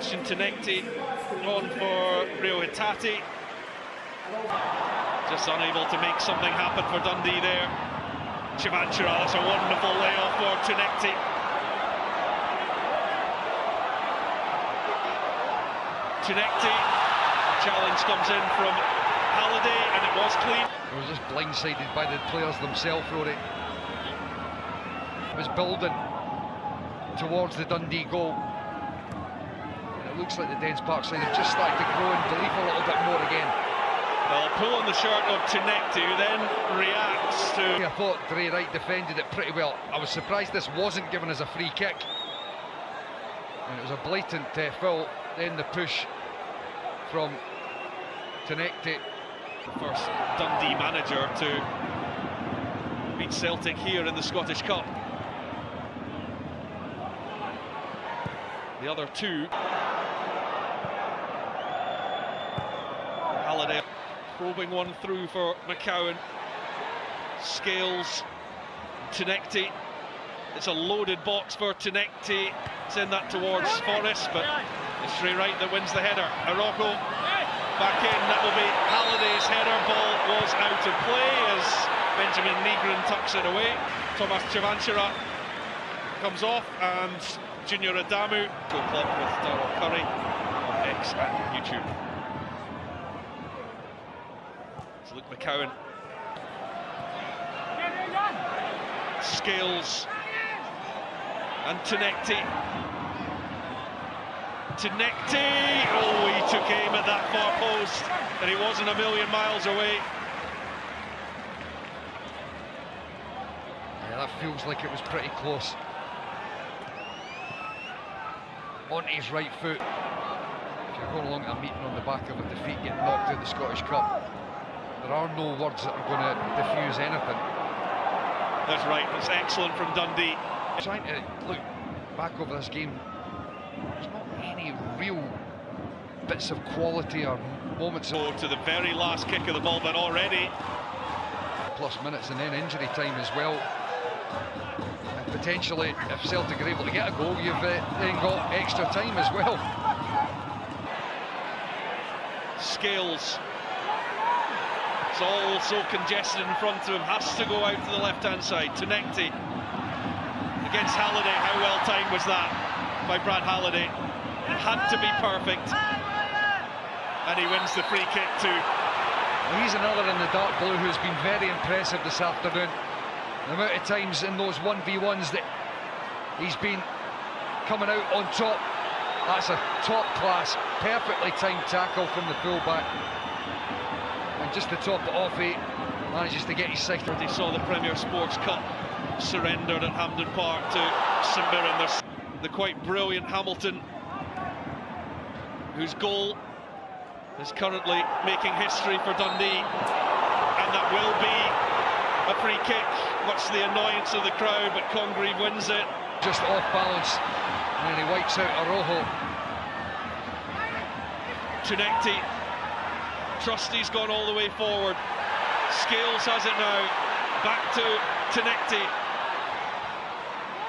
Sebastian Tounekti on for Rio Hitati. Just unable to make something happen for Dundee there. Chivanchira, that's a wonderful layoff for Tounekti. Tounekti, challenge comes in from Halliday, and it was clean. It was just blindsided by the players themselves, Rory. It was building towards the Dundee goal. And it looks like the Dens Park side have just started to grow in belief a little bit more again. Well, pull on the shirt of Tounekti, who then reacts to... I thought Dre Wright defended it pretty well. I was surprised this wasn't given as a free kick. And it was a blatant foul. Then the push from Tounekti. The first Dundee manager to beat Celtic here in the Scottish Cup. The other two. Halliday probing one through for McCowan. Scales, Tounekti. It's a loaded box for Tounekti. Send that towards Forrest, but it's Dre Wright that wins the header. Araujo back in, that will be Halliday's header. Ball was out of play as Benjamin Negrin tucks it away. Thomas Chivanchira comes off, and Junior Adamu. Go club with Darryl Curry on X and YouTube. So Luke McCowan. Scales and Tounekti. Tounekti, oh, he took aim at that far post, and he wasn't a million miles away. Yeah, that feels like it was pretty close. On his right foot. If you're going along to a meeting on the back of a defeat, getting knocked out of the Scottish Cup, there are no words that are going to diffuse anything. That's right, it's excellent from Dundee. Trying to look back over this game, there's not any real bits of quality or moments. To the very last kick of the ball, but already plus minutes and then injury time as well. And potentially, if Celtic are able to get a goal, you've then got extra time as well. Scales. It's all so congested in front of him, has to go out to the left-hand side. Tounekti against Halliday. How well timed was that by Brad Halliday? It had to be perfect, and he wins the free kick too. Well, he's another in the dark blue who's been very impressive this afternoon. The amount of times in those 1v1s that he's been coming out on top. That's a top-class, perfectly timed tackle from the fullback. And just to top it off, he manages to get his second. He saw the Premier Sports Cup surrendered at Hampden Park to St Mirren. There's the quite brilliant Hamilton, whose goal is currently making history for Dundee, and that will be a free kick, much to the annoyance of the crowd, but Congreve wins it. Just off balance, and he wipes out Araujo. Tounekti, Trusty's gone all the way forward. Scales has it now, back to Tounekti.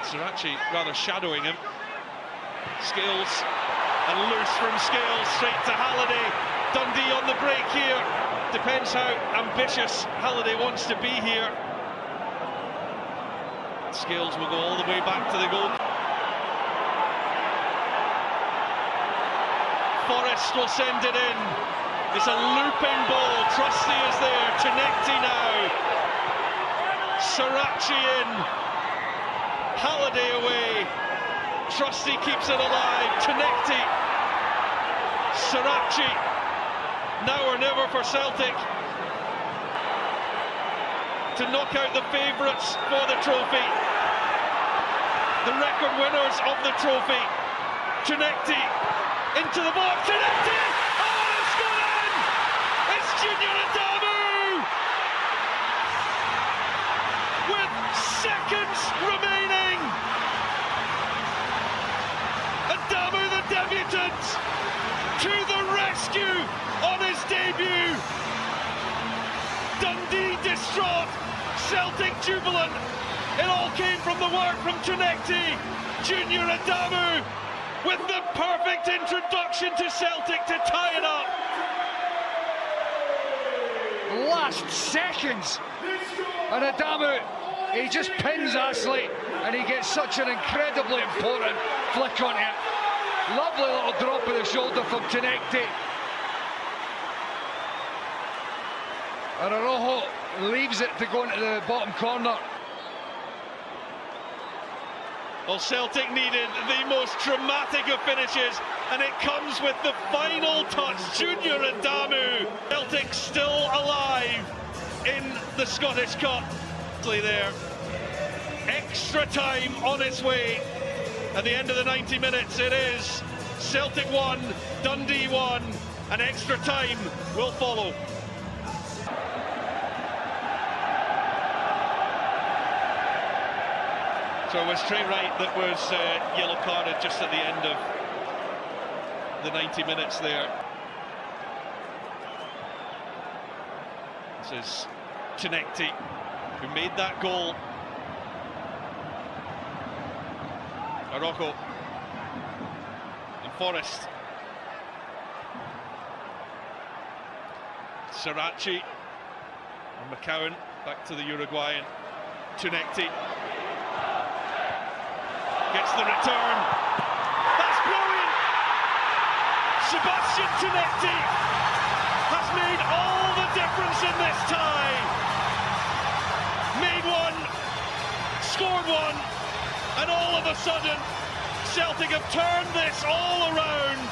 Srirachi rather shadowing him. Scales, and loose from Scales, straight to Halliday. Dundee on the break here. Depends how ambitious Halliday wants to be here. Scales will go all the way back to the goal. Forrest will send it in. It's a looping ball. Trusty is there. Tounekti now. Srirachi in. Halliday away. Trusty keeps it alive. Tounekti. Srirachi. Now or never for Celtic to knock out the favourites for the trophy. The record winners of the trophy. Tounekti into the box. Tounekti! Oh, it's gone in! It's Junior Adamu! With seconds remaining. Adamu, the debutant, to the rescue on his debut. Dundee distraught, Celtic jubilant. It all came from the work from Tounekti. Junior Adamu with the perfect introduction to Celtic to tie it up. Last seconds, and Qadmه, he just pins Astley, and he gets such an incredibly important flick on it. Lovely little drop of the shoulder from Tounekti. And Araujo leaves it to go into the bottom corner. Well, Celtic needed the most dramatic of finishes, and it comes with the final touch. Junior Qadmه. Celtic still alive in the Scottish Cup. There, extra time on its way. At the end of the 90 minutes, it is Celtic 1, Dundee 1, and extra time will follow. So it was Trey Wright that was yellow carded just at the end of the 90 minutes there. This is Tounekti, who made that goal. Araujo and Forrest. Sirachi and McCowan back to the Uruguayan. Tounekti gets the return. That's brilliant! Sebastian Tounekti has made all the difference in this tie. Made one, scored one, and all of a sudden Celtic have turned this all around.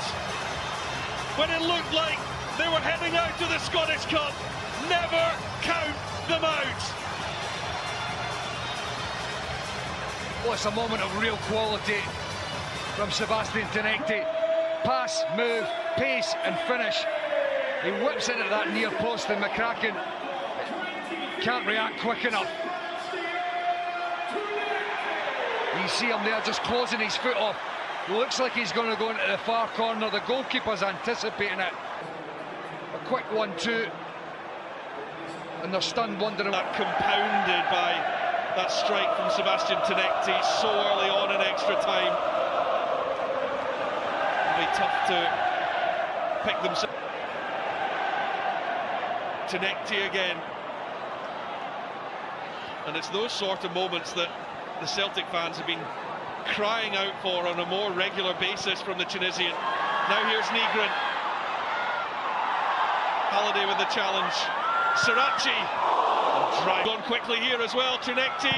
When it looked like they were heading out to the Scottish Cup, never count them out. Well, it's a moment of real quality from Sebastian Tounekti. Pass, move, pace and finish. He whips it at that near post and McCracken can't react quick enough. You see him there just closing his foot off. Looks like he's going to go into the far corner. The goalkeeper's anticipating it. A quick 1-2. And they're stunned, wondering. That compounded by that strike from Sebastian Tounekti so early on in extra time. It'll be tough to pick them. Tounekti again. And it's those sort of moments that the Celtic fans have been crying out for on a more regular basis from the Tunisian. Now here's Nygren. Halliday with the challenge. Sirachi drive on quickly here as well. Tounekti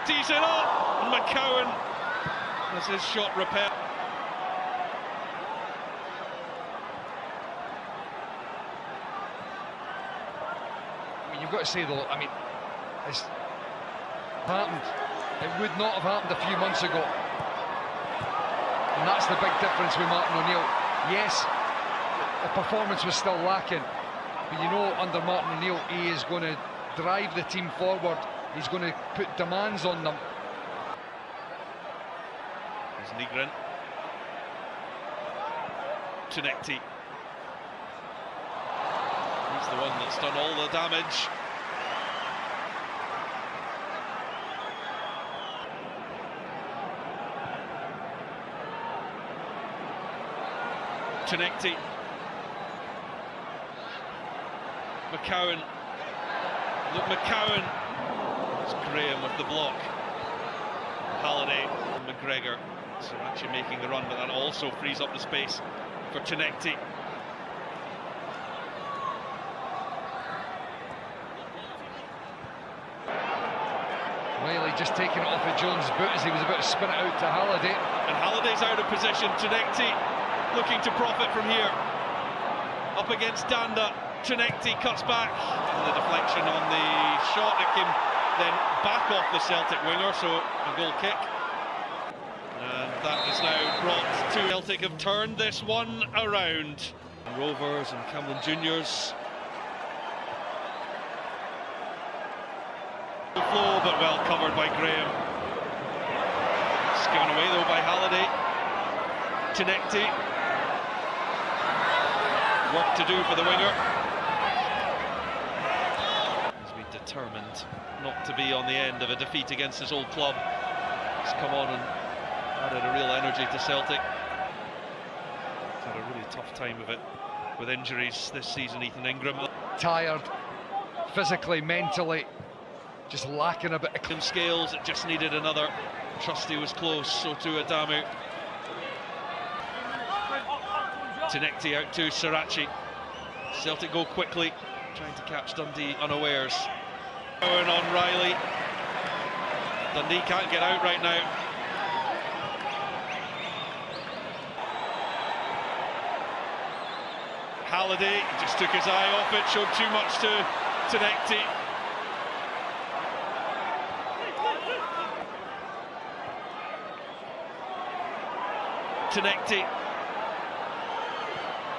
tees it up, and McCowan has his shot repelled. I mean, you've got to say though, I mean, it's happened. It would not have happened a few months ago. And that's the big difference with Martin O'Neill. Yes, the performance was still lacking, but you know, under Martin O'Neill, he is going to drive the team forward. He's going to put demands on them. There's Nygren. Tounekti. He's the one that's done all the damage. Tounekti. McCowan. Look, McCowan. It's Graham with the block. Halliday and McGregor. So actually making the run, but that also frees up the space for Tounekti. Riley just taking it off of Jones' boot as he was about to spin it out to Halliday. And Halliday's out of position. Tounekti looking to profit from here. Up against Danda. Tounekti cuts back. And the deflection on the shot. It came then back off the Celtic winger, so a goal kick. And that is now brought to Celtic. Have turned this one around. Rovers and Camden Juniors. Flow, but well covered by Graham. It's given away though by Halliday. Tounekti. Work to do for the winger. He's been determined not to be on the end of a defeat against his old club. He's come on and added a real energy to Celtic. really a tough time of it with injuries this season. Ethan Ingram tired, physically, mentally, just lacking a bit of scales. It just needed another. Trusty was close, so to Adamu. Tounekti out to Sirachi. Celtic go quickly, trying to catch Dundee unawares. On Riley. Dundee can't get out right now. Halliday just took his eye off it, showed too much to Tounekti. Tounekti.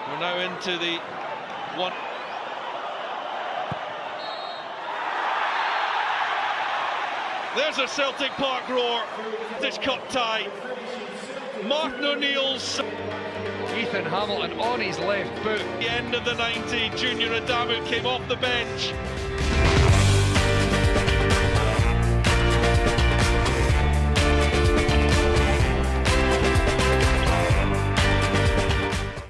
We're now into the one. There's a Celtic Park roar. This cup tie. Martin O'Neill's. Ethan Hamilton on his left boot. The end of the 90, Junior Adamu came off the bench.